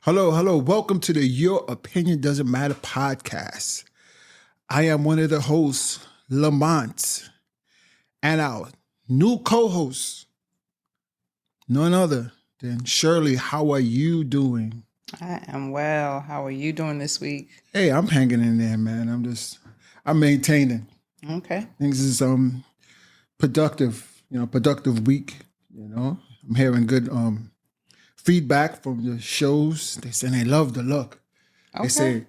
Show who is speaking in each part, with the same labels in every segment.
Speaker 1: Hello. Welcome to the Your Opinion Doesn't Matter podcast. I am one of the hosts, Lamont, and our new co-host, none other than Shirley. How are you doing?
Speaker 2: I am well. How are you doing this week?
Speaker 1: Hey, I'm hanging in there, man. I'm maintaining.
Speaker 2: Okay.
Speaker 1: Things is productive week. I'm hearing good feedback from the shows. They say they love the look.
Speaker 2: Okay.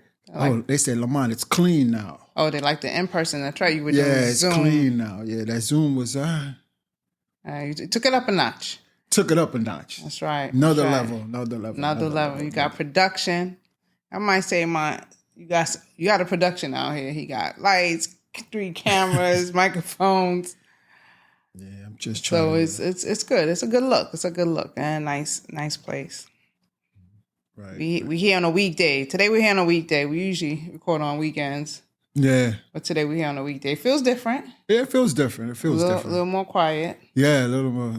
Speaker 1: They say, Lamont, it's clean now.
Speaker 2: Oh, they like the in-person. That's right. You were doing Zoom.
Speaker 1: It's clean now. Yeah, that Zoom was
Speaker 2: you took it up a notch.
Speaker 1: Took it up a notch.
Speaker 2: That's right.
Speaker 1: Another
Speaker 2: level. You got production. I might say, you got a production out here. He got lights, 3 cameras, microphones.
Speaker 1: Yeah, I'm just trying.
Speaker 2: So it's good. It's a good look. And nice place.
Speaker 1: Right.
Speaker 2: We here on a weekday. Today we're here on a weekday. We usually record on weekends.
Speaker 1: Yeah.
Speaker 2: But today we're here on a weekday. It feels different.
Speaker 1: Yeah, it feels different.
Speaker 2: A little more quiet.
Speaker 1: Yeah, a little more,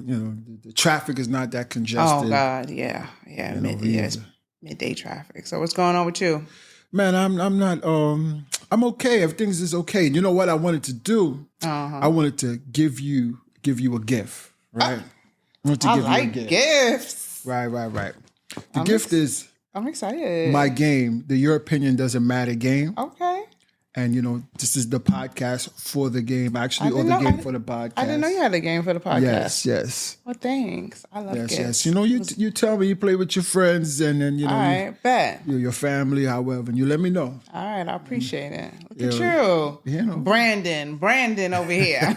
Speaker 1: the traffic is not that congested.
Speaker 2: Oh, God, yeah. It's midday traffic. So what's going on with you?
Speaker 1: Man, I'm not, I'm okay. Everything's just okay. You know what I wanted to do?
Speaker 2: Uh-huh.
Speaker 1: I wanted to give you a gift, right?
Speaker 2: I like gifts.
Speaker 1: Right. The gift is...
Speaker 2: I'm excited.
Speaker 1: My game, the Your Opinion Doesn't Matter game.
Speaker 2: Okay.
Speaker 1: And, this is the podcast for the game, actually, or the game for the podcast.
Speaker 2: I didn't know you had a game for the podcast.
Speaker 1: Yes.
Speaker 2: Well, thanks. I love gifts.
Speaker 1: Yes. You tell me you play with your friends and then,
Speaker 2: all right, bet.
Speaker 1: Your family, however, and you let me know.
Speaker 2: All right, I appreciate it. Look at you. Brandon over here.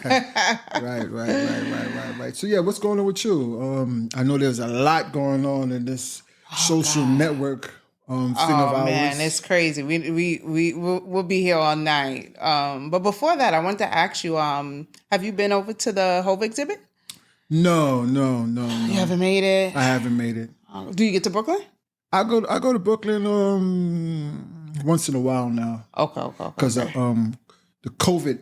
Speaker 1: Right. So, yeah, what's going on with you? I know there's a lot going on in this social network thing of ours.
Speaker 2: Oh man, it's crazy. We'll be here all night. But before that, I want to ask you, have you been over to the Hove exhibit?
Speaker 1: No.
Speaker 2: You haven't made it?
Speaker 1: I haven't made it.
Speaker 2: Do you get to Brooklyn?
Speaker 1: I go to Brooklyn once in a while now.
Speaker 2: Okay.
Speaker 1: Because the COVID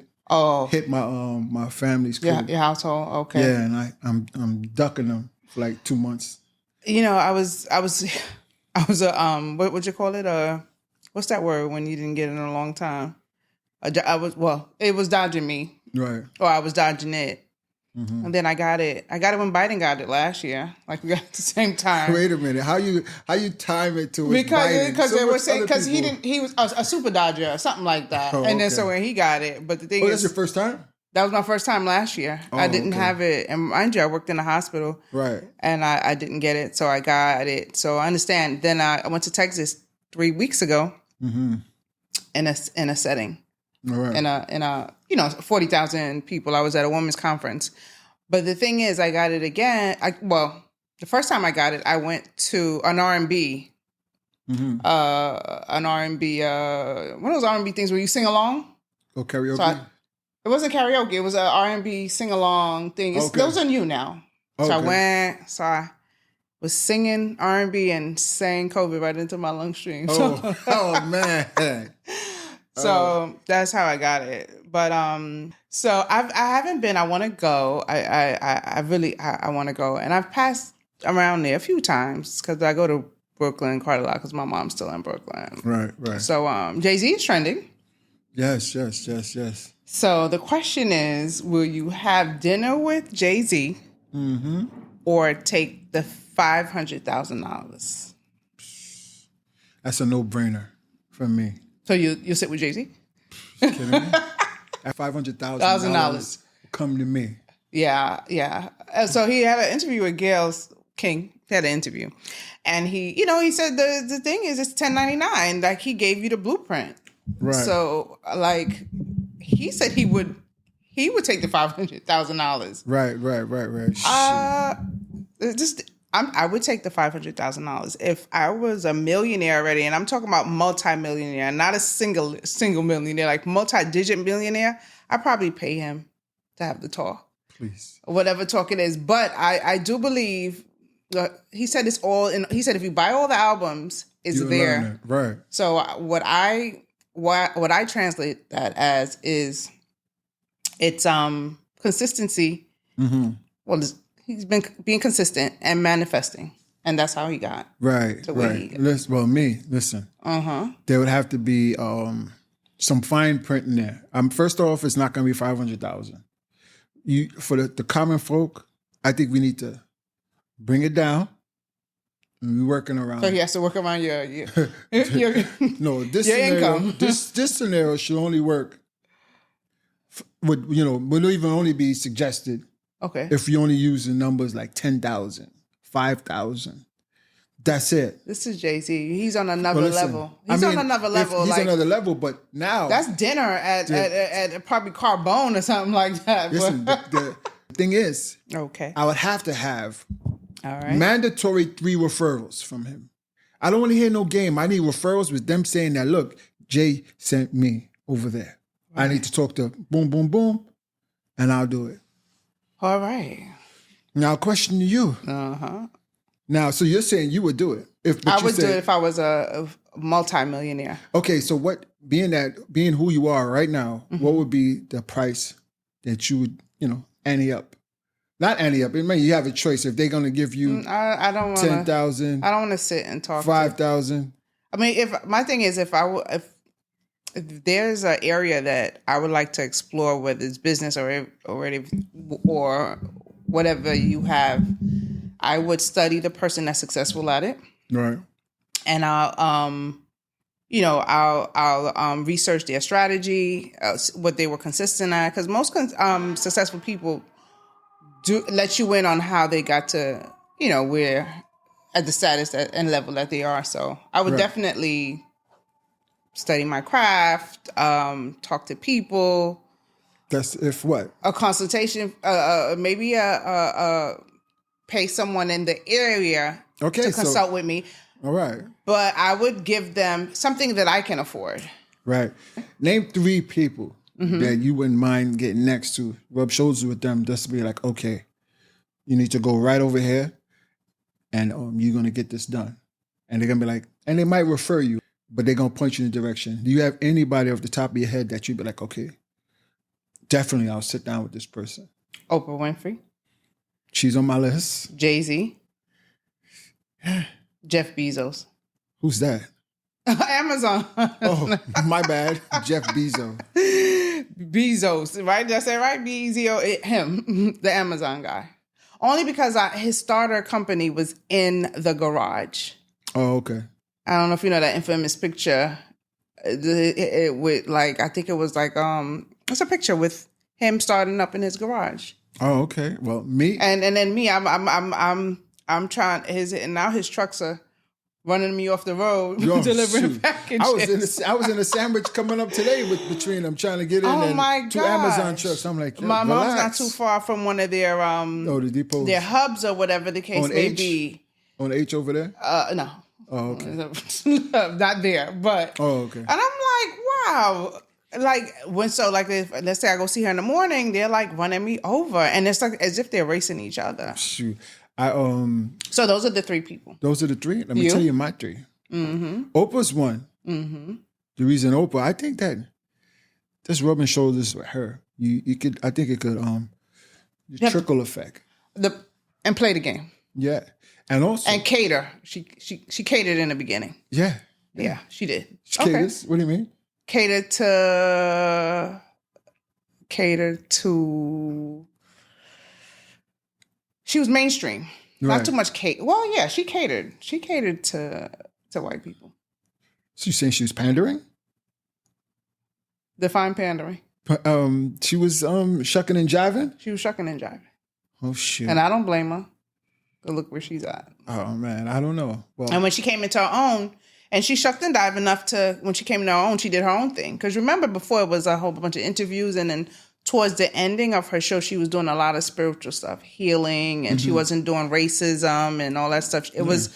Speaker 1: hit my family's
Speaker 2: your household. Okay.
Speaker 1: Yeah, and I'm ducking them for like 2 months.
Speaker 2: I was what would you call it? What's that word when you didn't get it in a long time? It was dodging me.
Speaker 1: Right.
Speaker 2: Or I was dodging it.
Speaker 1: Mm-hmm.
Speaker 2: And then I got it. I got it when Biden got it last year. Like we got it at the same time.
Speaker 1: Wait a minute. How you time it to
Speaker 2: Biden? Because they were saying he was a super dodger or something like that. And then so when he got it, but the thing is,
Speaker 1: that's your first time?
Speaker 2: That was my first time last year. I didn't have it. And mind you, I worked in a hospital.
Speaker 1: Right.
Speaker 2: And I didn't get it. So I got it. So I understand. Then I went to Texas 3 weeks ago in a setting.
Speaker 1: All right.
Speaker 2: In a 40,000 people. I was at a women's conference. But the thing is, I got it again. The first time I got it, I went to an R&B. One of those R&B things where you sing along.
Speaker 1: Oh, karaoke?
Speaker 2: It wasn't karaoke. It was an R&B sing-along thing. Those are new now. So I went. So I was singing R&B and sang COVID right into my lung stream.
Speaker 1: Oh man.
Speaker 2: So that's how I got it. But so I haven't been. I want to go. I really want to go. And I've passed around there a few times because I go to Brooklyn quite a lot because my mom's still in Brooklyn.
Speaker 1: Right.
Speaker 2: So Jay-Z is trending.
Speaker 1: Yes.
Speaker 2: So the question is, will you have dinner with Jay-Z or take the $500,000?
Speaker 1: That's a no-brainer for me.
Speaker 2: So you'll sit with Jay-Z?
Speaker 1: Kidding me? That $500,000 come to me.
Speaker 2: Yeah. So he had an interview with Gayle King. He had an interview. And he said the thing is it's 1099. Like he gave you the blueprint.
Speaker 1: Right.
Speaker 2: So like he said he would take the $500,000.
Speaker 1: Right.
Speaker 2: I would take the $500,000 if I was a millionaire already, and I'm talking about multi-millionaire, not a single millionaire, like multi-digit millionaire. I'd probably pay him to have the talk,
Speaker 1: please,
Speaker 2: whatever talk it is. But I do believe he said it's all in. He said if you buy all the albums, it's there,
Speaker 1: right?
Speaker 2: So what I translate that as is it's consistency.
Speaker 1: Mm-hmm.
Speaker 2: Well, he's been being consistent and manifesting. And that's how he got.
Speaker 1: Right,
Speaker 2: to where he
Speaker 1: right.
Speaker 2: got.
Speaker 1: Listen. There would have to be some fine print in there. First off, it's not going to be 500,000. For the common folk, I think we need to bring it down. And we're working around.
Speaker 2: So he has to work around your
Speaker 1: no, this
Speaker 2: your
Speaker 1: scenario,
Speaker 2: income.
Speaker 1: this scenario should only work. Would even only be suggested.
Speaker 2: Okay.
Speaker 1: If you only use the numbers like 10,000, 5,000. That's it.
Speaker 2: This is Jay-Z. He's on another level. He's on another level.
Speaker 1: He's on another level, but now
Speaker 2: that's dinner at probably Carbone or something like that.
Speaker 1: Listen, the thing is,
Speaker 2: okay,
Speaker 1: I would have to have
Speaker 2: all right
Speaker 1: mandatory 3 referrals from him. I don't want to hear no game. I need referrals with them saying that, look, Jay sent me over there. Right. I need to talk to boom, boom, boom, and I'll do it.
Speaker 2: All right.
Speaker 1: Now, question to you. Now, so you're saying you would do it?
Speaker 2: I would do it if I was a multimillionaire.
Speaker 1: Okay, so being who you are right now, what would be the price that you would, ante up? Not ante up. I mean, you have a choice. If they're going to give you
Speaker 2: I don't want
Speaker 1: 10,000,
Speaker 2: I don't want to sit and talk
Speaker 1: 5,000. I
Speaker 2: mean, if my thing is, if there's an area that I would like to explore, whether it's business or whatever you have, I would study the person that's successful at it.
Speaker 1: Right.
Speaker 2: And I'll research their strategy, what they were consistent at, because most successful people do let you in on how they got to, where at the status and level that they are. So I would definitely study my craft, talk to people.
Speaker 1: That's if what?
Speaker 2: A consultation, maybe pay someone in the area to consult with me.
Speaker 1: All right.
Speaker 2: But I would give them something that I can afford.
Speaker 1: Right. Name 3 people that you wouldn't mind getting next to, rub shoulders with them, just to be like, okay, you need to go right over here and you're going to get this done. And they're going to be like, and they might refer you, but they're going to point you in the direction. Do you have anybody off the top of your head that you'd be like, okay, definitely I'll sit down with this person?
Speaker 2: Oprah Winfrey.
Speaker 1: She's on my list.
Speaker 2: Jay-Z. Jeff Bezos.
Speaker 1: Who's that?
Speaker 2: Amazon.
Speaker 1: Oh, my bad. Jeff Bezos.
Speaker 2: Bezos, right? Did I say it right? B-E-Z-O, him, the Amazon guy. Only because his starter company was in the garage.
Speaker 1: Oh, okay.
Speaker 2: I don't know if you know that infamous picture. I think it was like, it's a picture with him starting up in his garage.
Speaker 1: Oh, okay. Well, me
Speaker 2: and then me, I'm trying and now his trucks are running me off the road delivering packages.
Speaker 1: I was in a sandwich coming up today between them trying to get in and 2 Amazon trucks. I'm like,
Speaker 2: my mom's not too far from one of their
Speaker 1: the depots,
Speaker 2: their hubs or whatever the case may be.
Speaker 1: On H over there?
Speaker 2: No.
Speaker 1: Oh, okay.
Speaker 2: Not there, but
Speaker 1: okay.
Speaker 2: And I'm like, wow. Like let's say I go see her in the morning, they're like running me over, and it's like as if they're racing each other.
Speaker 1: Shoot,
Speaker 2: So those are the 3 people.
Speaker 1: Those are the 3. Let me tell you my 3. Oprah's one. The reason Oprah, I think that just rubbing shoulders with her, you could. I think it could trickle effect.
Speaker 2: And play the game.
Speaker 1: Yeah, and also
Speaker 2: cater. She catered in the beginning.
Speaker 1: Yeah,
Speaker 2: she did.
Speaker 1: She caters. What do you mean?
Speaker 2: Cater to. She was mainstream.
Speaker 1: Right.
Speaker 2: Not too much cater. Well, yeah, she catered. She catered to white people.
Speaker 1: So you saying she was pandering?
Speaker 2: Define pandering.
Speaker 1: She was shucking and jiving?
Speaker 2: She was shucking and jiving.
Speaker 1: Oh, shit.
Speaker 2: And I don't blame her. But look where she's at.
Speaker 1: Oh, man. I don't know. Well,
Speaker 2: and when she came into her own, and she shucked and dived enough when she came into her own, she did her own thing. Because remember, before it was a whole bunch of interviews, and then towards the ending of her show, she was doing a lot of spiritual stuff, healing, and she wasn't doing racism and all that stuff. It was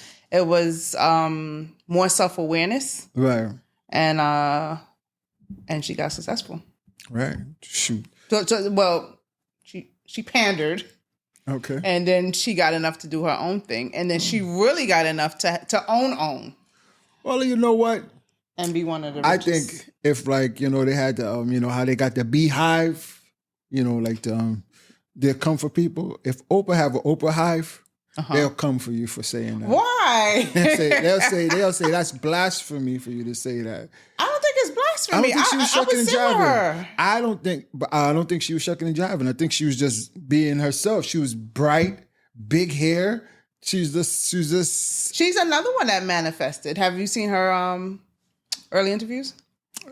Speaker 2: more self-awareness.
Speaker 1: Right.
Speaker 2: And she got successful.
Speaker 1: Right. Shoot.
Speaker 2: So she pandered.
Speaker 1: Okay.
Speaker 2: And then she got enough to do her own thing. And then she really got enough to own.
Speaker 1: Well, you know what?
Speaker 2: And be one of the richest.
Speaker 1: I think if they had the, how they got the beehive, like their comfort people. If Oprah have an Oprah hive, they'll come for you for saying that.
Speaker 2: Why?
Speaker 1: They'll say that's blasphemy for you to say that.
Speaker 2: I don't think it's blasphemy.
Speaker 1: I don't think she was shucking and jiving.
Speaker 2: Her.
Speaker 1: I don't think she was shucking and jiving. I think she was just being herself. She was bright, big hair. She's
Speaker 2: another one that manifested. Have you seen her early interviews?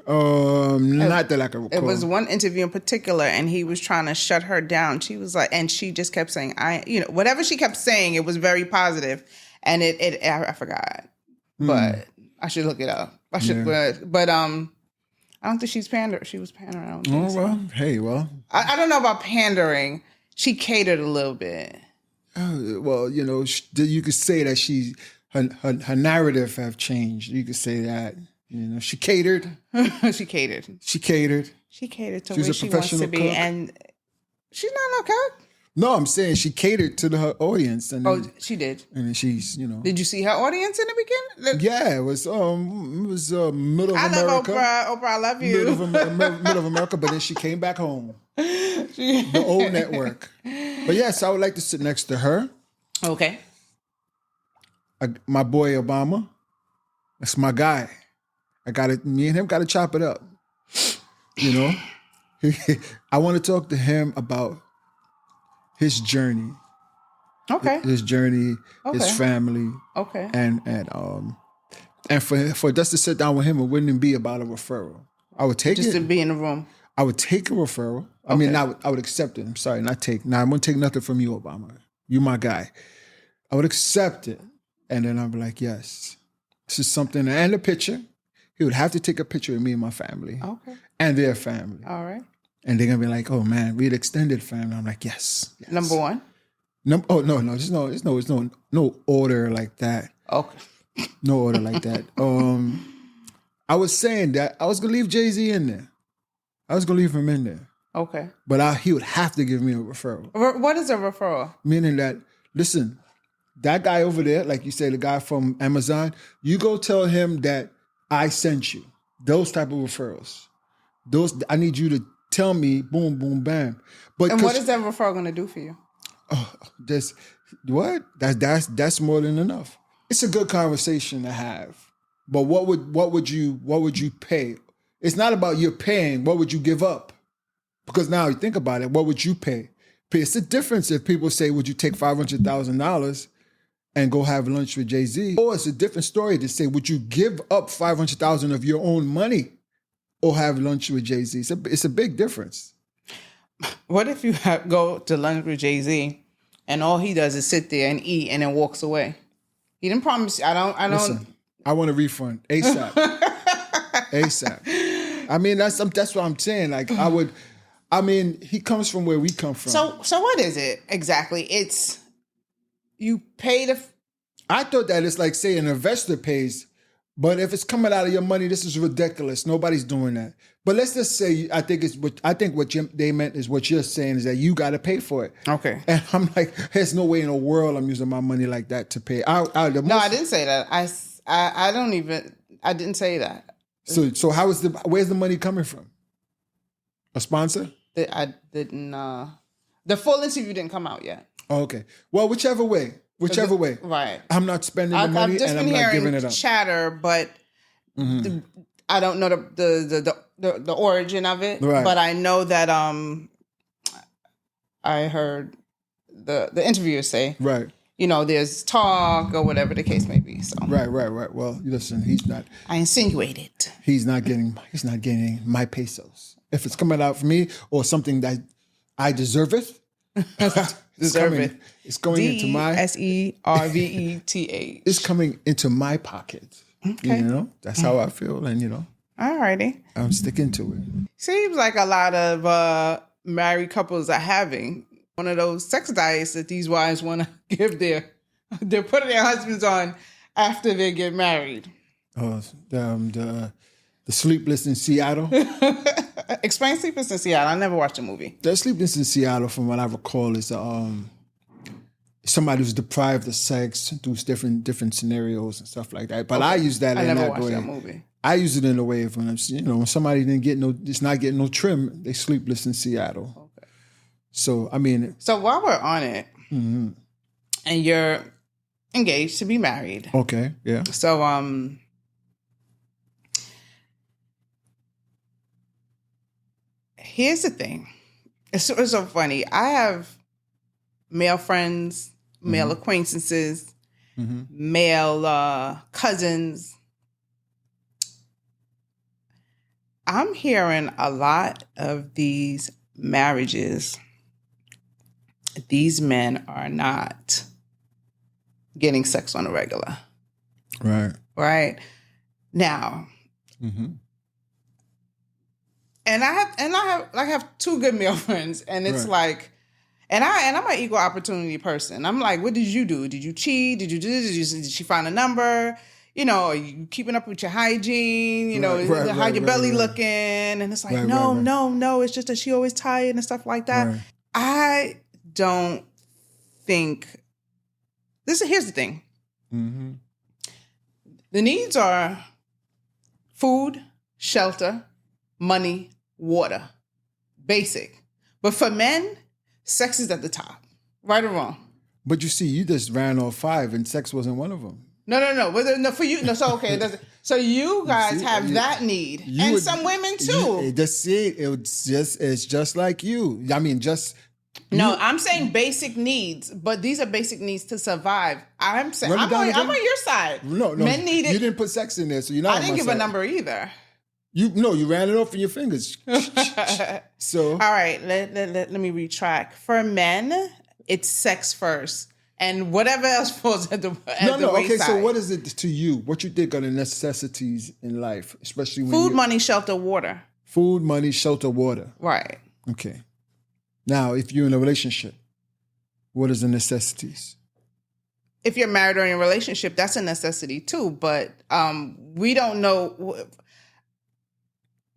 Speaker 1: Not that I can recall.
Speaker 2: It was one interview in particular, and he was trying to shut her down. She was like, and she just kept saying, whatever she kept saying, it was very positive, and I forgot, but I should look it up. I should, but I don't think she's pandering. She was pandering. I don't think so. I don't know about pandering. She catered a little bit.
Speaker 1: You could say that her narrative have changed. You could say that. She catered.
Speaker 2: She catered.
Speaker 1: She catered.
Speaker 2: She catered to where she wants to be,
Speaker 1: cook.
Speaker 2: and she's not no cook.
Speaker 1: No, I'm saying she catered to her audience. And
Speaker 2: she did.
Speaker 1: And then she's,
Speaker 2: Did you see her audience in the beginning?
Speaker 1: Yeah, it was middle of America.
Speaker 2: I love Oprah. I love you.
Speaker 1: Middle of America, but then she came back home. The old network. But yes, I would like to sit next to her.
Speaker 2: Okay.
Speaker 1: My boy Obama. That's my guy. Me and him got to chop it up. I want to talk to him about his journey.
Speaker 2: Okay.
Speaker 1: His journey, his family.
Speaker 2: Okay.
Speaker 1: And for us to sit down with him, it wouldn't be about a referral. I would take
Speaker 2: just to be in the room.
Speaker 1: I would take a referral. I mean, I would accept it. I'm sorry, not take. Now, I won't take nothing from you, Obama. You my guy. I would accept it. And then I'd be like, yes, this is something. And a picture. He would have to take a picture of me and my family. Okay. And their family.
Speaker 2: All right.
Speaker 1: And they're going to be like, oh, man, we're the extended family. I'm like, yes.
Speaker 2: Number one?
Speaker 1: No, there's no order like that.
Speaker 2: Okay.
Speaker 1: No order like that. I was saying that I was going to leave Jay-Z in there. I was going to leave him in there.
Speaker 2: Okay.
Speaker 1: But he would have to give me a referral.
Speaker 2: What is a referral?
Speaker 1: Meaning that, listen, that guy over there, like you say, the guy from Amazon, you go tell him that I sent you. Those type of referrals. I need you to tell me, boom, boom, bam.
Speaker 2: And what is that referral going to do for you?
Speaker 1: That's more than enough. It's a good conversation to have. But what would you pay? It's not about you paying. What would you give up? Because now you think about it, what would you pay? It's a difference if people say, would you take $500,000 and go have lunch with Jay-Z? Or it's a different story to say, would you give up $500,000 of your own money or have lunch with Jay-Z? It's a big difference.
Speaker 2: What if you go to lunch with Jay-Z and all he does is sit there and eat and then walks away? He didn't promise. I don't.
Speaker 1: Listen, I want a refund ASAP. ASAP. I mean, that's what I'm saying. Like he comes from where we come from.
Speaker 2: So what is it exactly? It's you pay the.
Speaker 1: I thought that it's like, say, an investor pays, but if it's coming out of your money, this is ridiculous. Nobody's doing that. But let's just say, I think what they meant is what you're saying is that you got to pay for it.
Speaker 2: Okay.
Speaker 1: And I'm like, there's no way in the world I'm using my money like that to pay. No,
Speaker 2: I didn't say that. I didn't say that.
Speaker 1: So where's the money coming from? A sponsor?
Speaker 2: I didn't. The full interview didn't come out yet.
Speaker 1: Oh, okay. Well, whichever way.
Speaker 2: Right.
Speaker 1: I'm not spending the money and I'm not giving it up.
Speaker 2: Chatter, but I don't know the origin of it.
Speaker 1: Right.
Speaker 2: But I know that I heard the interviewer say,
Speaker 1: right,
Speaker 2: there's talk or whatever the case may be. So
Speaker 1: right. Well, listen, he's not.
Speaker 2: I insinuated
Speaker 1: He's not getting my pesos. If it's coming out for me or something that I deserve it. It's going into my
Speaker 2: SERVETH.
Speaker 1: It's coming into my pocket. Okay. That's how I feel, and
Speaker 2: Alrighty.
Speaker 1: I'm sticking to it.
Speaker 2: Seems like a lot of married couples are having one of those sex diets that these wives want to give they're putting their husbands on after they get married.
Speaker 1: Oh, the Sleepless in Seattle.
Speaker 2: Explain Sleepless in Seattle. I never watched the movie.
Speaker 1: The Sleepless in Seattle, from what I recall, is somebody who's deprived of sex through different scenarios and stuff like that. But okay. I use that in that way. I never watched that movie. I use it in a way of when when somebody it's not getting no trim, they sleepless in Seattle. Okay. So I mean.
Speaker 2: So while we're on it, and you're engaged to be married.
Speaker 1: Okay. Yeah.
Speaker 2: So, here's the thing. It's so funny. I have male friends, male acquaintances, male cousins. I'm hearing a lot of these marriages. These men are not getting sex on a regular.
Speaker 1: Right.
Speaker 2: Right. Now, and I have two good male friends, and it's like, and I'm an equal opportunity person. I'm like, what did you do? Did you cheat? Did you do this? Did she find a number? You know, are you keeping up with your hygiene? You know, how your belly looking? And it's like, no. It's just that she always tired and stuff like that. Right. I don't think here's the thing. The needs are food, shelter, money, water. Basic. But for men, sex is at the top. Right or wrong?
Speaker 1: But you see, you just ran off 5 and sex wasn't one of them.
Speaker 2: No. But no, for you, no. So okay, so you guys have that need, and some women too.
Speaker 1: It's just like you. I mean, just.
Speaker 2: No, I'm saying basic needs, but these are basic needs to survive. I'm saying I'm on your side.
Speaker 1: No, men need it. You didn't put sex in there, so you're not.
Speaker 2: I didn't give a number either.
Speaker 1: You ran it off in your fingers. So
Speaker 2: all right, let me retract. For men, it's sex first. And whatever else falls at the wayside.
Speaker 1: Okay, so what is it to you? What you think are the necessities in life, especially when
Speaker 2: food, money, shelter, water.
Speaker 1: Food, money, shelter, water.
Speaker 2: Right.
Speaker 1: Okay. Now, if you're in a relationship, what is the necessities?
Speaker 2: If you're married or in a relationship, that's a necessity too. But we don't know.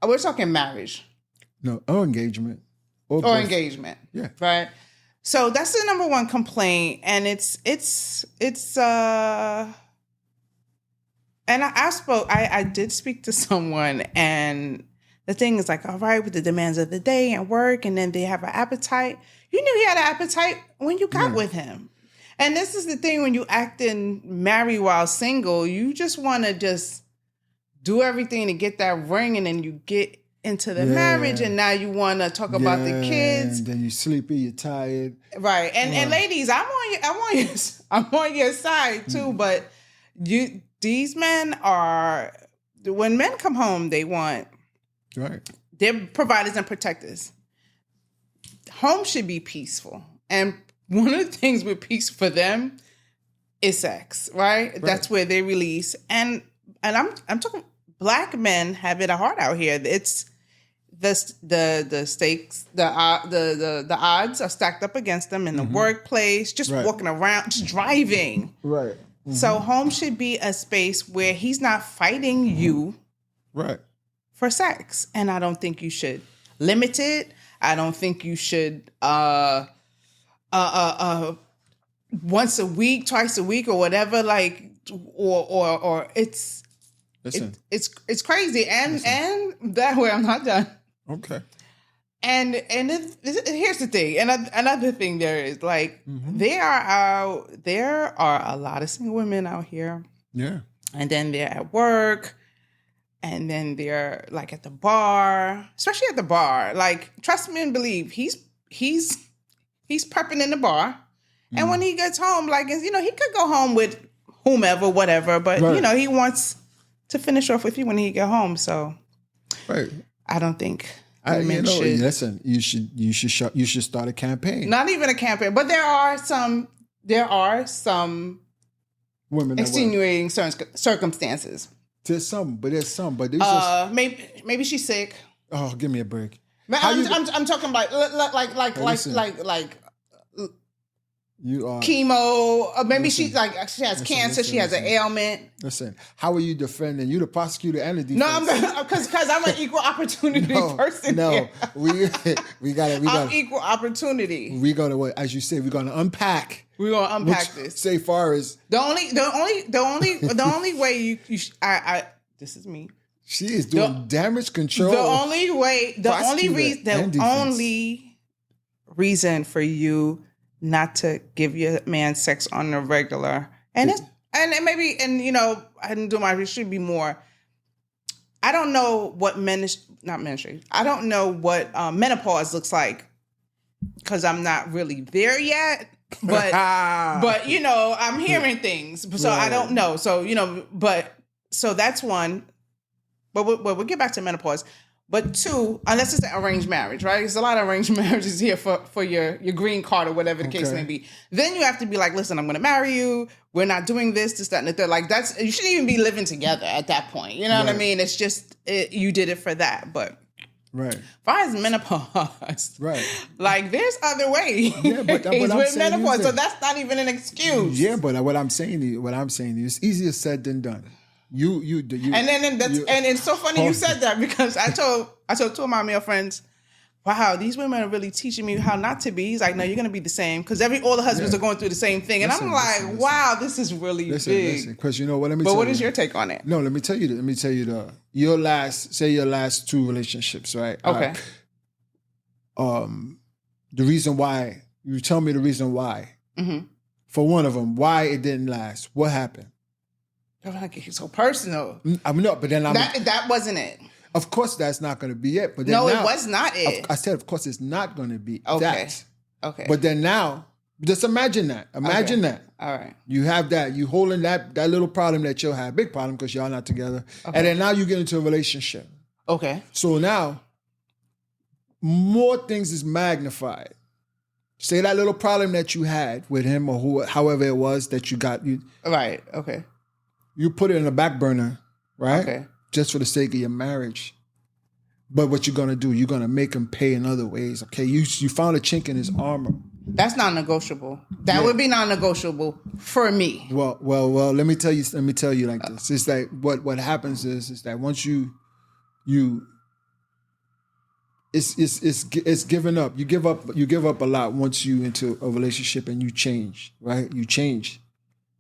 Speaker 2: We're talking marriage.
Speaker 1: No, or engagement.
Speaker 2: Or engagement.
Speaker 1: Yeah.
Speaker 2: Right. So that's the number one complaint, and it's and I did speak to someone, and the thing is like, all right, with the demands of the day and work, and then they have an appetite. You knew he had an appetite when you got with him. And this is the thing, when you act and marry while single, you just want to just do everything to get that ring, and then you get into the marriage, and now you want to talk about the kids.
Speaker 1: And then you're sleepy, you're tired.
Speaker 2: Right. And ladies, I'm on your side too, but these men are, when men come home, they want, they're providers and protectors. Home should be peaceful. And one of the things with peace for them is sex, right? That's where they release. And I'm talking, Black men have it hard out here. It's the stakes, the odds are stacked up against them in the workplace, just walking around, just driving.
Speaker 1: Right.
Speaker 2: So home should be a space where he's not fighting you for sex. And I don't think you should limit it. I don't think you should once a week, twice a week, or whatever, like, or it's it's crazy. And that way, I'm not done.
Speaker 1: Okay.
Speaker 2: And here's the thing. And another thing there is, like, there are a lot of single women out here.
Speaker 1: Yeah.
Speaker 2: And then they're at work. And then they're like at the bar, especially at the bar. Like, trust me and believe, he's prepping in the bar. And when he gets home, like, he could go home with whomever, whatever. But, he wants to finish off with you when he get home. So I don't think women should.
Speaker 1: Listen, you should start a campaign.
Speaker 2: Not even a campaign, but there are some
Speaker 1: women
Speaker 2: extenuating circumstances.
Speaker 1: There's some. But
Speaker 2: maybe she's sick.
Speaker 1: Oh, give me a break.
Speaker 2: I'm talking like
Speaker 1: you are
Speaker 2: chemo. Maybe she has cancer. She has an ailment.
Speaker 1: Listen, how are you defending? You the prosecutor and the defense.
Speaker 2: No, because I'm an equal opportunity person.
Speaker 1: No,
Speaker 2: here.
Speaker 1: we got it.
Speaker 2: I'm equal opportunity.
Speaker 1: We're gonna, as you say, we're gonna unpack.
Speaker 2: We're gonna unpack this.
Speaker 1: Say far as
Speaker 2: the only way you this is me.
Speaker 1: She is doing damage control.
Speaker 2: The only reason for you not to give your man sex on the regular. And it's maybe I didn't do my. It should be more. I don't know what not ministry. I don't know what menopause looks like because I'm not really there yet. But I'm hearing things, so I don't know. So so that's one. But we'll get back to menopause. But two, unless it's an arranged marriage, right? There's a lot of arranged marriages here for your green card or whatever the case may be. Then you have to be like, listen, I'm going to marry you. We're not doing this, that, and the third. Like you shouldn't even be living together at that point. You know what I mean? It's just you did it for that. But as far as menopause, like there's other ways. Yeah, but with menopause, so that's not even an excuse.
Speaker 1: Yeah, but what I'm saying is, it's easier said than done. You and
Speaker 2: it's so funny you said that because I told two of my male friends, wow, these women are really teaching me how not to be. He's like, no, you're gonna be the same because all the husbands are going through the same thing, and I'm like, wow, this is really big.
Speaker 1: Because you know what?
Speaker 2: What is your take on it?
Speaker 1: No, let me tell you your last two relationships, right?
Speaker 2: Okay.
Speaker 1: The reason why you tell me the reason why. Mm-hmm. For one of them, why it didn't last. What happened?
Speaker 2: It's so personal.
Speaker 1: That
Speaker 2: wasn't it.
Speaker 1: Of course, that's not going to be it. But
Speaker 2: it was not it.
Speaker 1: I said, of course, it's not going to be
Speaker 2: that. Okay.
Speaker 1: But then now, just imagine that. Imagine that.
Speaker 2: All right.
Speaker 1: You have that. You holding that little problem that you'll have, big problem because y'all not together, and then now you get into a relationship.
Speaker 2: Okay.
Speaker 1: So now, more things is magnified. Say that little problem that you had with him or however it was that you got.
Speaker 2: Right. Okay.
Speaker 1: You put it in the back burner, right?
Speaker 2: Okay.
Speaker 1: Just for the sake of your marriage. But what you're going to do, you're going to make him pay in other ways. Okay, you found a chink in his armor.
Speaker 2: That's non-negotiable. That would be non-negotiable for me.
Speaker 1: Well, let me tell you like this. It's like what happens is that once it's given up. You give up a lot once you into a relationship and you change, right? You change.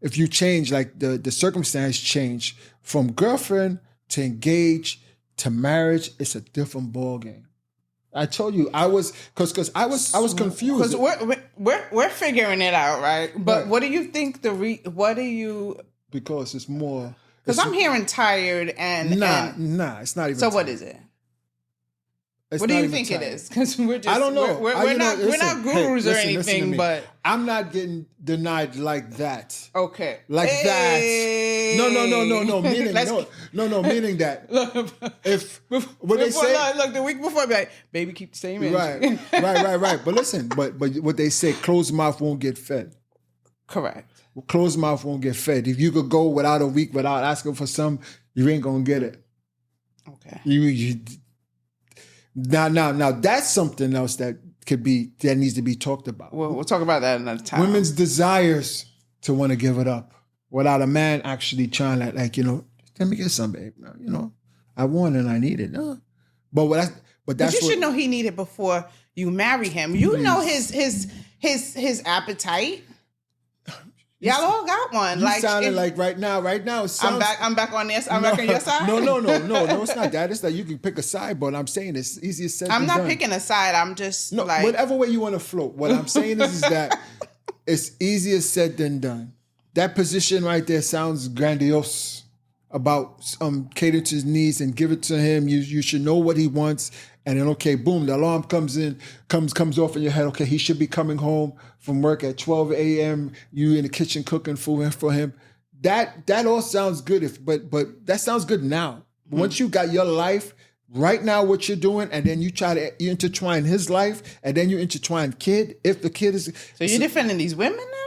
Speaker 1: If you change, like the circumstance change from girlfriend to engage to marriage, it's a different ball game. I told you I was because I was confused.
Speaker 2: Because we're figuring it out, right? But what do you think
Speaker 1: Because it's more.
Speaker 2: Because I'm hearing tired and
Speaker 1: nah, it's not even.
Speaker 2: So what is it? What do you think it is? Because we're just.
Speaker 1: I don't know.
Speaker 2: We're not gurus or anything, but
Speaker 1: I'm not getting denied like that.
Speaker 2: Okay.
Speaker 1: Like that. No. Meaning Meaning that if what they say.
Speaker 2: Look, the week before, I'd be like, baby, keep the same energy.
Speaker 1: Right. But listen, but what they say, closed mouth won't get fed.
Speaker 2: Correct.
Speaker 1: Closed mouth won't get fed. If you could go without a week without asking for some, you ain't gonna get it.
Speaker 2: Okay.
Speaker 1: You Now that's something else that needs to be talked about.
Speaker 2: Well, we'll talk about that another time.
Speaker 1: Women's desires to want to give it up without a man actually trying to, like, let me get some, babe. I want and I need it. No. But you
Speaker 2: should know he needed before you marry him. You know his appetite. Y'all all got one.
Speaker 1: You sounded like right now. It sounds,
Speaker 2: I'm back on this. I'm back on your side.
Speaker 1: No. It's not that. It's that you can pick a side, but I'm saying it's easier said than done.
Speaker 2: I'm not picking a side. I'm just
Speaker 1: whatever way you want to float. What I'm saying is that it's easier said than done. That position right there sounds grandiose about cater to his needs and give it to him. You should know what he wants. And then, okay, boom, the alarm comes off in your head. Okay, he should be coming home from work at 12 a.m. You in the kitchen cooking food for him. That all sounds good, but that sounds good now. Mm-hmm. Once you got your life right now, what you're doing, and then you intertwine his life, and then you intertwine kid. If the kid is
Speaker 2: so you're defending these women now?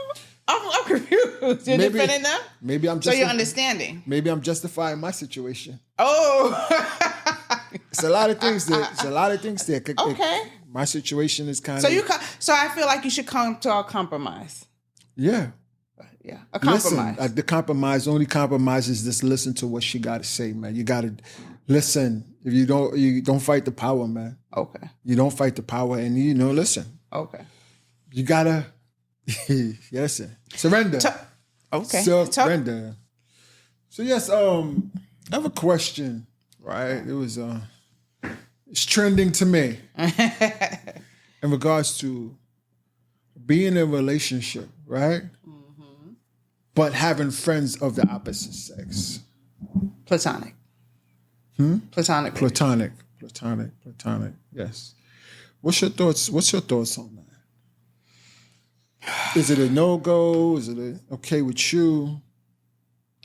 Speaker 2: I'm confused. You're defending them?
Speaker 1: Maybe I'm
Speaker 2: so you're understanding.
Speaker 1: Maybe I'm justifying my situation.
Speaker 2: Oh.
Speaker 1: It's a lot of things there.
Speaker 2: Okay.
Speaker 1: My situation is kind of...
Speaker 2: So I feel like you should come to a compromise.
Speaker 1: Yeah.
Speaker 2: Yeah, a compromise.
Speaker 1: Listen, the only compromise is just listen to what she got to say, man. You got to listen. If you don't fight the power, man.
Speaker 2: Okay.
Speaker 1: You don't fight the power and listen.
Speaker 2: Okay.
Speaker 1: You got to... listen. Surrender.
Speaker 2: Okay.
Speaker 1: Surrender. So yes, I have a question. Right, it was it's trending to me in regards to being in a relationship, right? Mm-hmm. But having friends of the opposite sex.
Speaker 2: Platonic. Platonic.
Speaker 1: Platonic. Yes. What's your thoughts on that? Is it a no-go? Is it okay with you?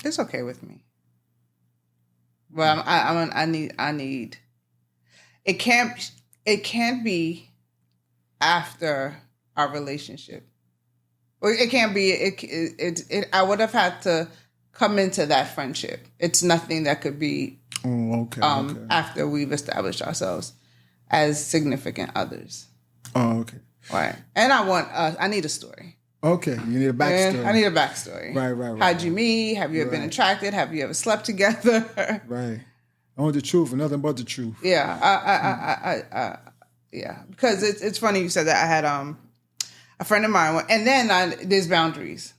Speaker 2: It's okay with me. Well, I need. It can't be after our relationship. Or it can't be. I would have had to come into that friendship. It's nothing that could be.
Speaker 1: Oh, okay.
Speaker 2: After we've established ourselves as significant others.
Speaker 1: Oh, okay.
Speaker 2: Right. And I need a story.
Speaker 1: Okay. You need a backstory.
Speaker 2: And I need a backstory.
Speaker 1: Right.
Speaker 2: How'd you meet? Have you ever been attracted? Have you ever slept together?
Speaker 1: Right. I want the truth and nothing but the truth.
Speaker 2: Yeah. Yeah. Because it's funny you said that. I had a friend of mine, and then there's boundaries,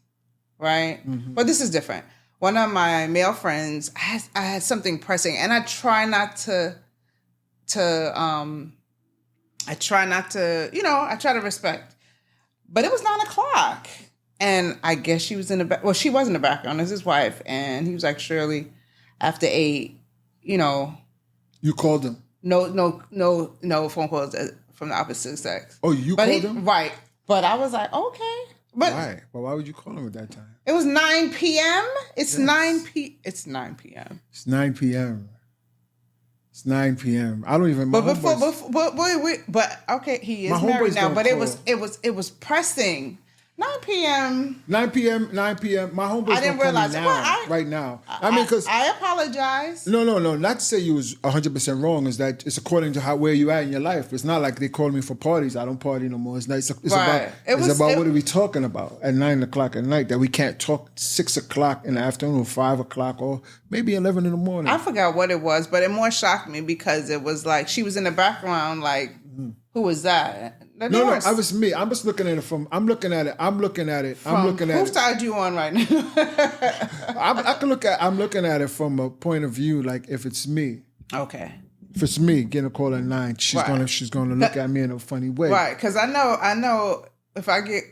Speaker 2: right? Mm-hmm. But this is different. One of my male friends, I had something pressing, and I try not to, I try to respect. But it was 9:00, and I guess she was in the back. Well, she was in the background as his wife, and he was like, Shirley, after 8, You
Speaker 1: called him?
Speaker 2: No phone calls from the opposite sex.
Speaker 1: Oh, you called him?
Speaker 2: Right. But I was like, okay. But
Speaker 1: why? Well, why would you call him at that time?
Speaker 2: It was 9 p.m. It's 9 p.m. It's 9 p.m.
Speaker 1: It's 9 p.m. It's 9 p.m. I don't even.
Speaker 2: But okay, he is married now. But it was pressing. 9 p.m.
Speaker 1: 9 p.m. My homeboy's
Speaker 2: I didn't realize it.
Speaker 1: Right now.
Speaker 2: Because I apologize.
Speaker 1: No. Not to say you was 100% wrong. Is that it's according to where you at in your life. It's not like they call me for parties. I don't party no more. It's about what are we talking about at 9:00 at night that we can't talk 6:00 in the afternoon or 5:00 or maybe 11 in the morning.
Speaker 2: I forgot what it was, but it more shocked me because it was like she was in the background. Like, who was that?
Speaker 1: No, I was me. I'm just looking at it from. I'm looking at it.
Speaker 2: Whose side you on right now?
Speaker 1: I'm looking at it from a point of view, like if it's me.
Speaker 2: Okay.
Speaker 1: If it's me getting a call at 9, she's gonna look at me in a funny way.
Speaker 2: Right, because I know if I get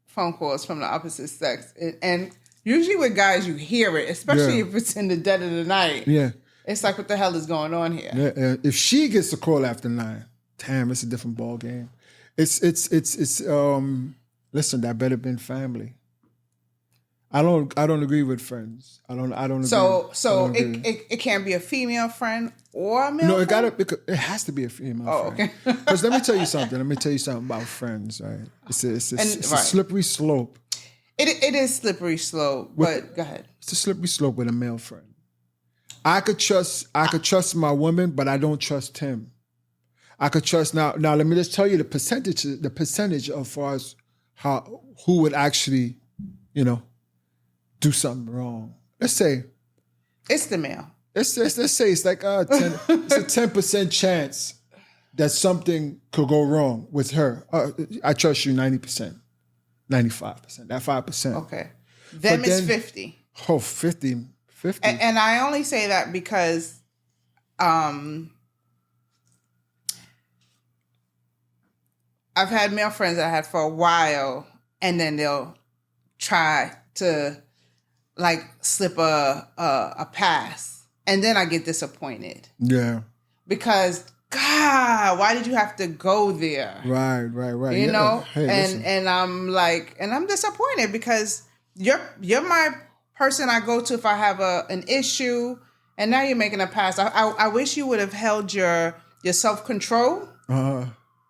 Speaker 2: phone calls from the opposite sex, and usually with guys you hear it, especially if it's in the dead of the night.
Speaker 1: Yeah.
Speaker 2: It's like, what the hell is going on here?
Speaker 1: Yeah. If she gets a call after 9, damn, it's a different ball game. It's listen, that better been family. I don't agree with friends. I don't agree.
Speaker 2: So it can't be a female friend or a male
Speaker 1: friend?
Speaker 2: No,
Speaker 1: it has to be a female friend. Okay. Because let me tell you something about friends, right? It's a slippery slope.
Speaker 2: It is slippery slope, but go ahead.
Speaker 1: It's a slippery slope with a male friend. I could trust my woman, but I don't trust him. I could trust now. Let me just tell you the percentage of far as who would actually, do something wrong. Let's say
Speaker 2: it's the male.
Speaker 1: Let's say it's like it's a 10% chance that something could go wrong with her. I trust you 90%, 95%, that 5%.
Speaker 2: Okay, then it's 50.
Speaker 1: Oh, 50.
Speaker 2: And I only say that because, I've had male friends that I had for a while, and then they'll try to like slip a pass, and then I get disappointed.
Speaker 1: Yeah.
Speaker 2: Because God, why did you have to go there?
Speaker 1: Right.
Speaker 2: You know, and I'm like, and I'm disappointed because you're my person I go to if I have an issue, and now you're making a pass. I wish you would have held your self-control.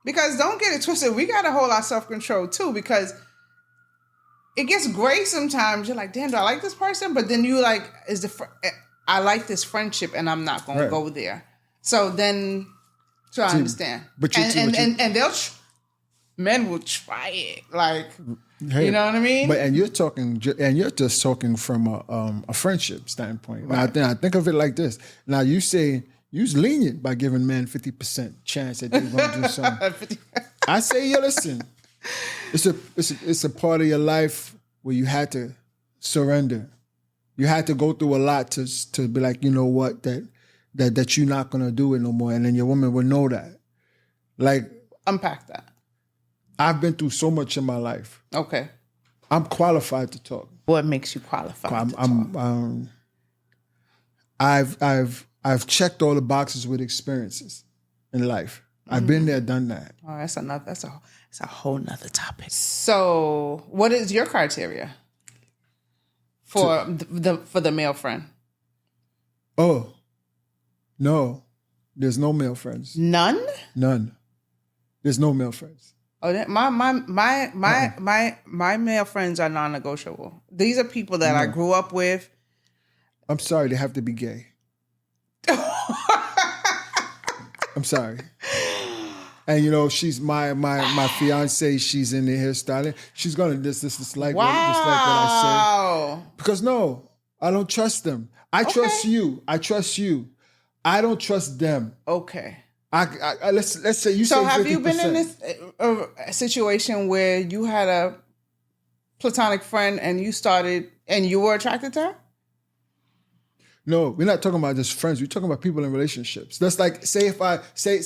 Speaker 2: Because don't get it twisted, we got to hold our self-control too, because it gets great sometimes. You're like, damn, do I like this person? But then you like, I like this friendship and I'm not going to go there. So then, I understand. But men will try it. Like, you know what I mean?
Speaker 1: But you're just talking from a friendship standpoint. Right. Now I think of it like this. Now you say, you's lenient by giving men 50% chance that they're going to do something. I say, listen, it's a part of your life where you had to surrender. You had to go through a lot to be like, you know what, that you're not going to do it no more. And then your woman will know that. Like,
Speaker 2: unpack that.
Speaker 1: I've been through so much in my life.
Speaker 2: Okay.
Speaker 1: I'm qualified to talk.
Speaker 2: What makes you qualified to talk?
Speaker 1: I've checked all the boxes with experiences in life. I've been there, done that.
Speaker 2: Oh, that's a whole nother topic. So, what is your criteria for the male friend?
Speaker 1: Oh, no, there's no male friends.
Speaker 2: None.
Speaker 1: There's no male friends.
Speaker 2: Oh, my male friends are non-negotiable. These are people that I grew up with.
Speaker 1: I'm sorry, they have to be gay. I'm sorry. And you know, she's my fiance. She's in the hairstyling. She's gonna dislike what I say. Because no, I don't trust them. I trust you. I don't trust them.
Speaker 2: Okay.
Speaker 1: Let's say you. So say 50%.
Speaker 2: Have you been in this situation where you had a platonic friend and you were attracted to her?
Speaker 1: No, we're not talking about just friends. We're talking about people in relationships. That's like, say if I say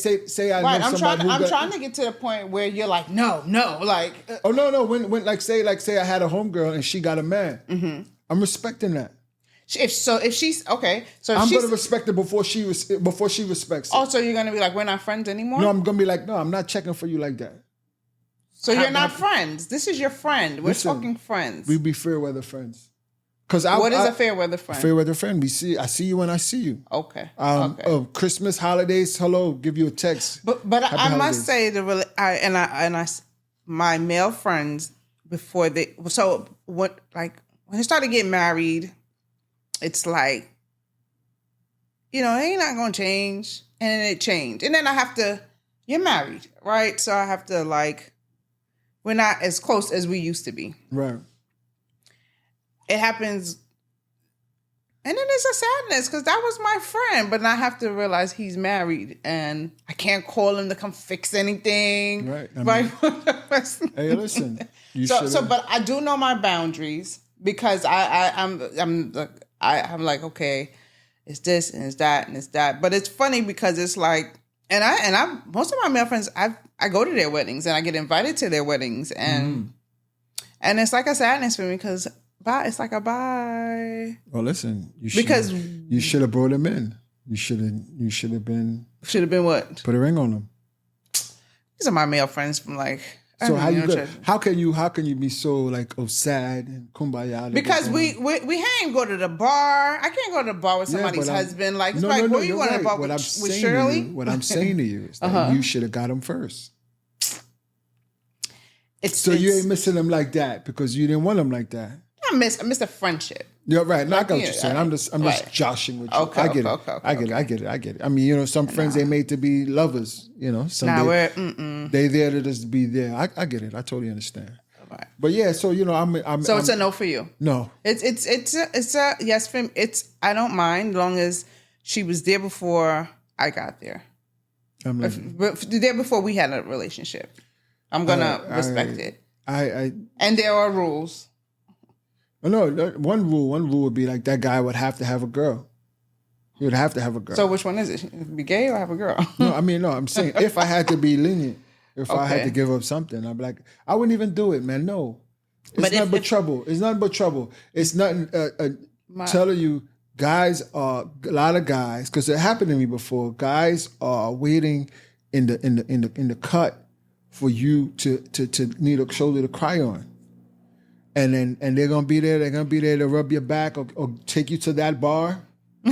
Speaker 1: I
Speaker 2: right,
Speaker 1: know somebody.
Speaker 2: I'm trying to get to the point where you're like, no, like.
Speaker 1: Oh no! When say I had a homegirl and she got a man, I'm respecting that.
Speaker 2: If she's okay, so
Speaker 1: I'm gonna respect her before she respects it.
Speaker 2: Oh, so you're gonna be like, we're not friends anymore?
Speaker 1: No, I'm gonna be like, no, I'm not checking for you like that.
Speaker 2: So you're not friends. This is your friend. We're fucking friends.
Speaker 1: We be fair weather friends.
Speaker 2: What is a fair weather friend?
Speaker 1: Fair weather friend. I see you when I see you.
Speaker 2: Okay.
Speaker 1: Christmas, holidays, hello, give you a text.
Speaker 2: But I must say my male friends before when they started getting married, it's like, you know, it ain't not gonna change, and then it changed, and then you're married, right? So I have to we're not as close as we used to be,
Speaker 1: right?
Speaker 2: It happens, and then it's a sadness because that was my friend, but I have to realize he's married and I can't call him to come fix anything.
Speaker 1: Right. Hey, listen.
Speaker 2: But I do know my boundaries because I'm like, okay, it's this and it's that and it's that. But it's funny because it's like, and I most of my male friends, I go to their weddings and I get invited to their weddings and it's like a sadness for me because. It's like a bye.
Speaker 1: Well, listen, you should have brought him in. You should have been.
Speaker 2: Should have been what?
Speaker 1: Put a ring on him.
Speaker 2: These are my male friends from like.
Speaker 1: So how can you be so sad and kumbaya?
Speaker 2: Because we hang, go to the bar. I can't go to the bar with somebody's husband. Where you want to bar with Shirley?
Speaker 1: What I'm saying to you is that you should have got him first. You ain't missing him like that because you didn't want him like that.
Speaker 2: I miss the friendship.
Speaker 1: You're right. No, I get what you're saying. I'm just joshing with you. Okay, I get it. I mean, you know, some friends they made to be lovers. You know, they there to just be there. I get it. I totally understand. Right. But yeah, so you know,
Speaker 2: it's a no for you.
Speaker 1: No,
Speaker 2: it's a yes for me. I don't mind as long as she was there before I got there. There before we had a relationship. I'm gonna respect it. And there are rules.
Speaker 1: No, one rule would be like that guy would have to have a girl. He would have to have a girl.
Speaker 2: So which one is it? Be gay or have a girl?
Speaker 1: I'm saying if I had to be lenient, if I had to give up something, I'd be like, I wouldn't even do it, man. No. It's nothing but trouble. It's nothing but trouble. It's nothing telling you guys are a lot of guys, because it happened to me before, guys are waiting in the cut for you to need a shoulder to cry on. And they're gonna be there. They're gonna be there to rub your back or take you to that bar. So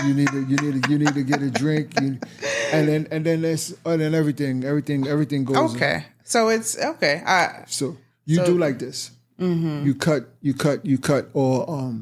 Speaker 1: you need to get a drink. And then everything goes.
Speaker 2: Okay, on. So it's okay.
Speaker 1: So you do like this. Mm-hmm. You cut all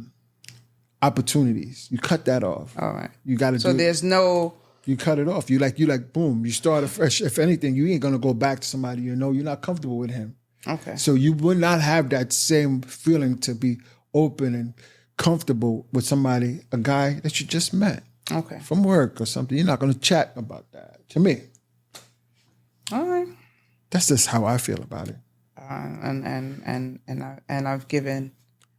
Speaker 1: opportunities. You cut that off.
Speaker 2: All right.
Speaker 1: You got to.
Speaker 2: So there's no.
Speaker 1: You cut it off. You like boom. You start afresh. If anything, you ain't gonna go back to somebody you know you're not comfortable with him.
Speaker 2: Okay.
Speaker 1: So you would not have that same feeling to be open and comfortable with somebody, a guy that you just met.
Speaker 2: Okay. From
Speaker 1: work or something. You're not going to chat about that. To me.
Speaker 2: All right.
Speaker 1: That's just how I feel about it.
Speaker 2: And I've given.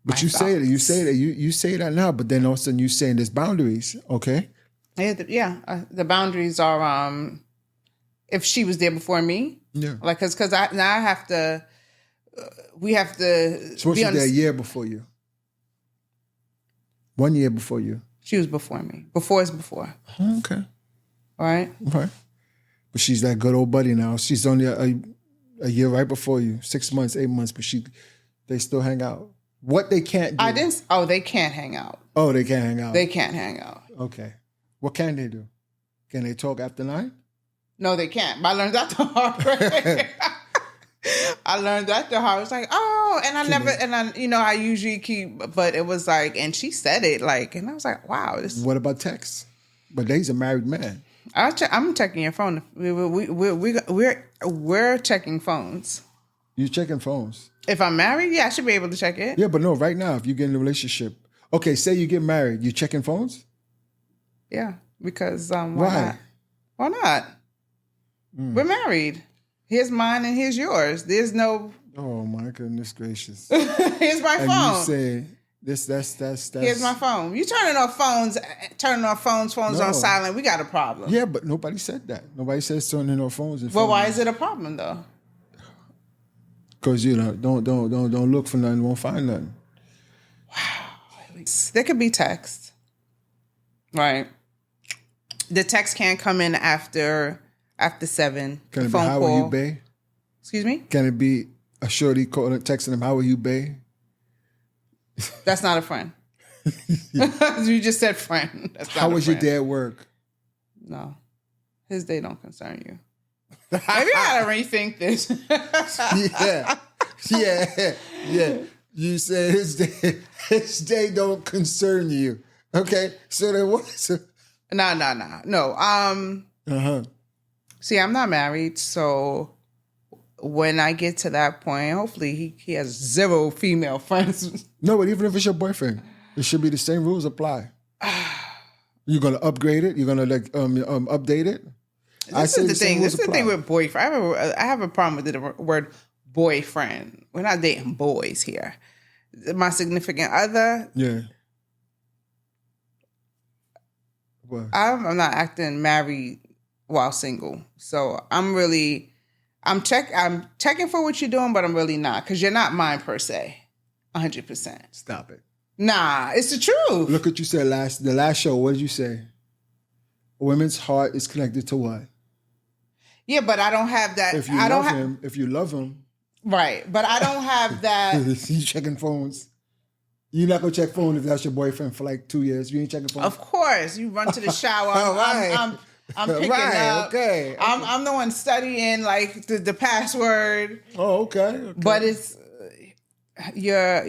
Speaker 1: But you say that now. But then all of a sudden you saying there's boundaries. Okay.
Speaker 2: Yeah. The boundaries are if she was there before me.
Speaker 3: Yeah.
Speaker 2: Like, because I have to. We have to.
Speaker 3: So was she there a year before you? 1 year before you?
Speaker 2: She was before me. Before is before.
Speaker 3: Okay.
Speaker 2: All right.
Speaker 3: Right. But she's that good old buddy now. She's only a year right before you, 6 months, 8 months, but they still hang out. What they can't do?
Speaker 2: They can't hang out.
Speaker 3: Oh, they can't hang out.
Speaker 2: They can't hang out.
Speaker 3: Okay. What can they do? Can they talk after 9?
Speaker 2: No, they can't. But I learned that the hard way. I learned that the hard. It's like, oh, and I usually keep, but it was like, and she said it like, and I was like, wow.
Speaker 3: What about text? But he's a married man.
Speaker 2: I'm checking your phone. We're checking phones.
Speaker 3: You're checking phones.
Speaker 2: If I'm married, yeah, I should be able to check it.
Speaker 3: Yeah, but no, right now, if you get in a relationship, okay, say you get married, you checking phones?
Speaker 2: Yeah, because why
Speaker 3: Why?
Speaker 2: not? Why not? We're married. Here's mine and here's yours. There's no.
Speaker 3: Oh my goodness gracious!
Speaker 2: Here's my phone.
Speaker 3: And you say that's.
Speaker 2: Here's my phone. You turning off phones no. On silent. We got a problem.
Speaker 3: Yeah, but nobody said that. Nobody says turning off phones.
Speaker 2: Well, why is it a problem though?
Speaker 3: Because don't look for nothing, won't find nothing.
Speaker 2: Wow. There could be text, right? The text can't come in after 7.
Speaker 3: Can it
Speaker 2: phone
Speaker 3: be how
Speaker 2: call.
Speaker 3: are you, bae?
Speaker 2: Excuse me?
Speaker 3: Can it be a shorty calling, texting him, how are you, bae?
Speaker 2: That's not a friend. You just said friend. That's not
Speaker 3: how
Speaker 2: a
Speaker 3: was
Speaker 2: friend.
Speaker 3: your day at work?
Speaker 2: No. His day don't concern you. Maybe I gotta rethink this.
Speaker 3: Yeah. You said his day don't concern you. Okay, so there was.
Speaker 2: No. See, I'm not married, so when I get to that point, hopefully he has 0 female friends.
Speaker 3: No, but even if it's your boyfriend, it should be the same rules apply. You're gonna upgrade it. You're gonna update it.
Speaker 2: This is the thing. This is the thing with boyfriend. I have a problem with the word boyfriend. We're not dating boys here. My significant other.
Speaker 3: Yeah. What?
Speaker 2: I'm not acting married while single. So I'm checking for what you're doing, but I'm really not, because you're not mine per se. 100%.
Speaker 3: Stop it.
Speaker 2: Nah, it's the truth.
Speaker 3: Look what you said the last show. What did you say? A woman's heart is connected to what?
Speaker 2: Yeah, but I don't have that.
Speaker 3: If you love him.
Speaker 2: Right, but I don't have that.
Speaker 3: You checking phones. You're not going to check phone if that's your boyfriend for like 2 years. You ain't checking phone.
Speaker 2: Of course. You run to the shower. I'm picking up.
Speaker 3: Okay.
Speaker 2: I'm the one studying like the password.
Speaker 3: Oh, okay.
Speaker 2: But it's you're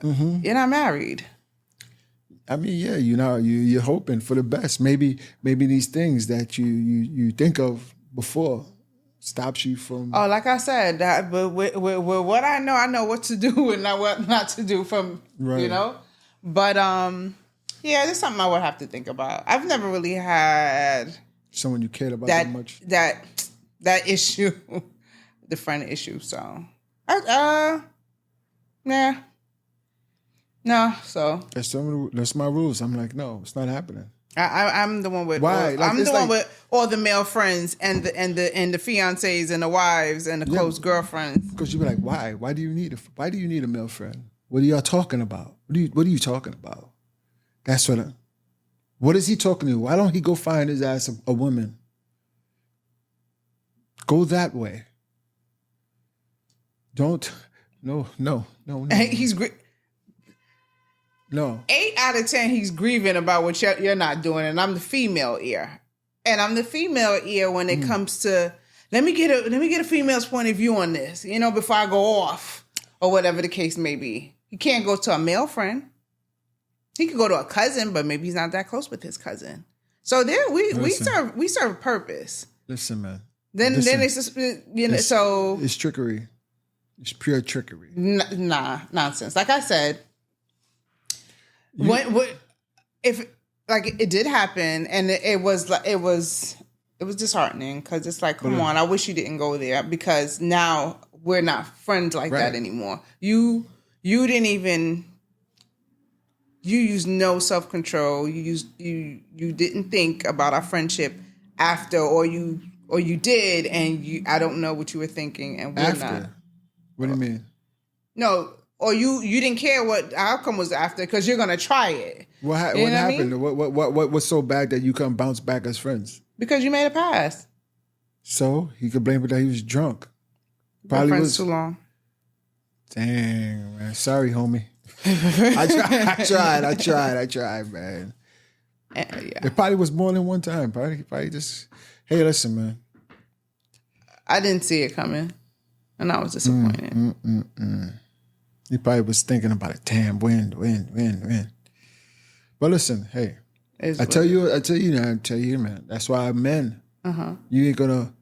Speaker 2: not married.
Speaker 3: I mean, yeah, you're hoping for the best. Maybe these things that you think of before stops you from.
Speaker 2: Oh, like I said, that but with what I know what to do and what not to do from
Speaker 3: right.
Speaker 2: But yeah, there's something I would have to think about. I've never really had
Speaker 3: someone you cared about that much.
Speaker 2: That issue, the friend issue. So, nah. No, so
Speaker 3: that's my rules. I'm like, no, it's not happening.
Speaker 2: I'm the one with
Speaker 3: why?
Speaker 2: I'm the one with all the male friends and the fiancés and the wives and the close girlfriends.
Speaker 3: Because you be like, why? Why do you need a male friend? What are y'all talking about? What are you talking about? That's what is he talking to? Why don't he go find his ass a woman? Go that way. Don't. No.
Speaker 2: He's
Speaker 3: no.
Speaker 2: 8 out of 10, he's grieving about what you're not doing, and I'm the female ear. And I'm the female ear when it comes to let me get a female's point of view on this, before I go off or whatever the case may be. He can't go to a male friend. He could go to a cousin, but maybe he's not that close with his cousin. So there we serve a purpose.
Speaker 3: Listen, man.
Speaker 2: Then it's just so
Speaker 3: it's trickery. It's pure trickery.
Speaker 2: Nah, nonsense. Like I said. If like it did happen and it was disheartening because it's like, come on, I wish you didn't go there because now we're not friends like that anymore. You used no self-control. You didn't think about our friendship after, or you or you did, and I don't know what you were thinking, and we're
Speaker 3: After.
Speaker 2: not.
Speaker 3: What do you mean?
Speaker 2: No, or you didn't care what the outcome was after because you're gonna try it.
Speaker 3: What
Speaker 2: You know
Speaker 3: happened?
Speaker 2: I mean?
Speaker 3: What was so bad that you couldn't bounce back as friends?
Speaker 2: Because you made a pass.
Speaker 3: So he could blame it that he was drunk.
Speaker 2: Been
Speaker 3: Probably
Speaker 2: friends
Speaker 3: was
Speaker 2: too long.
Speaker 3: Dang, man. Sorry, homie. I tried, man.
Speaker 2: Yeah.
Speaker 3: It probably was more than one time. Probably just, hey, listen, man.
Speaker 2: I didn't see it coming, and I was disappointed.
Speaker 3: He probably was thinking about it. Damn, win. But listen, hey, I tell you, man. That's why men, you ain't gonna.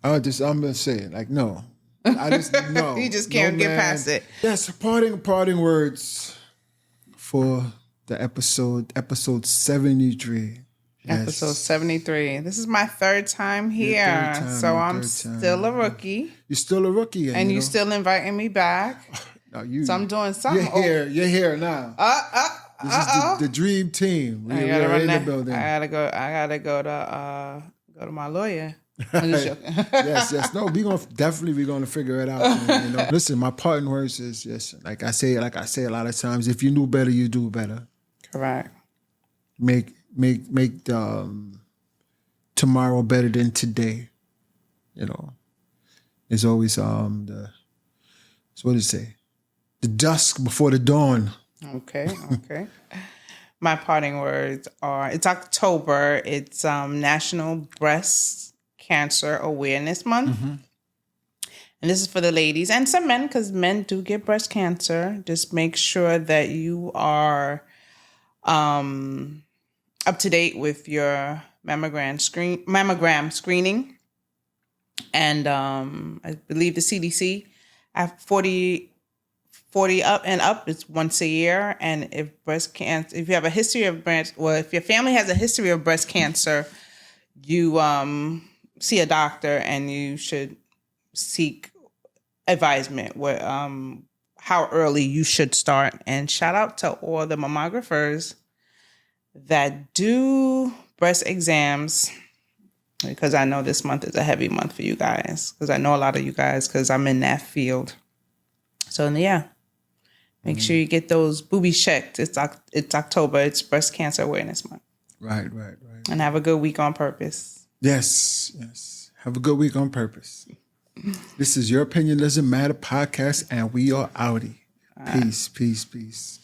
Speaker 3: I'm gonna say it like no. I just no.
Speaker 2: You just can't get past it.
Speaker 3: Yes, parting words for the episode 73. Yes.
Speaker 2: Episode 73. This is my third time here, so I'm still a rookie.
Speaker 3: You're still a rookie,
Speaker 2: and you still inviting me back.
Speaker 3: No,
Speaker 2: so I'm doing something.
Speaker 3: You're here now. This is the dream team. We're in the building.
Speaker 2: I gotta go to my lawyer. I'm just joking.
Speaker 3: yes. No, we're gonna figure it out. Man, you know? Listen, my parting words is yes. Like I say a lot of times, if you knew better, you do better.
Speaker 2: Correct.
Speaker 3: Make tomorrow better than today. You know, it's always what did it say? The dusk before the dawn.
Speaker 2: Okay. My parting words are: it's October. It's National Breast Cancer Awareness Month. And this is for the ladies and some men, because men do get breast cancer. Just make sure that you are up to date with your mammogram screening. And I believe the CDC at 40 up and up, it's once a year. And if you have a history of if your family has a history of breast cancer, you see a doctor and you should seek advisement with how early you should start. And shout out to all the mammographers that do breast exams, because I know this month is a heavy month for you guys, because I know a lot of you guys, because I'm in that field. So yeah, make sure you get those boobies checked. It's October. It's Breast Cancer Awareness Month.
Speaker 3: Right.
Speaker 2: And have a good week on purpose.
Speaker 3: Yes. Have a good week on purpose. This is Your Opinion Doesn't Matter podcast, and we are outie. Peace.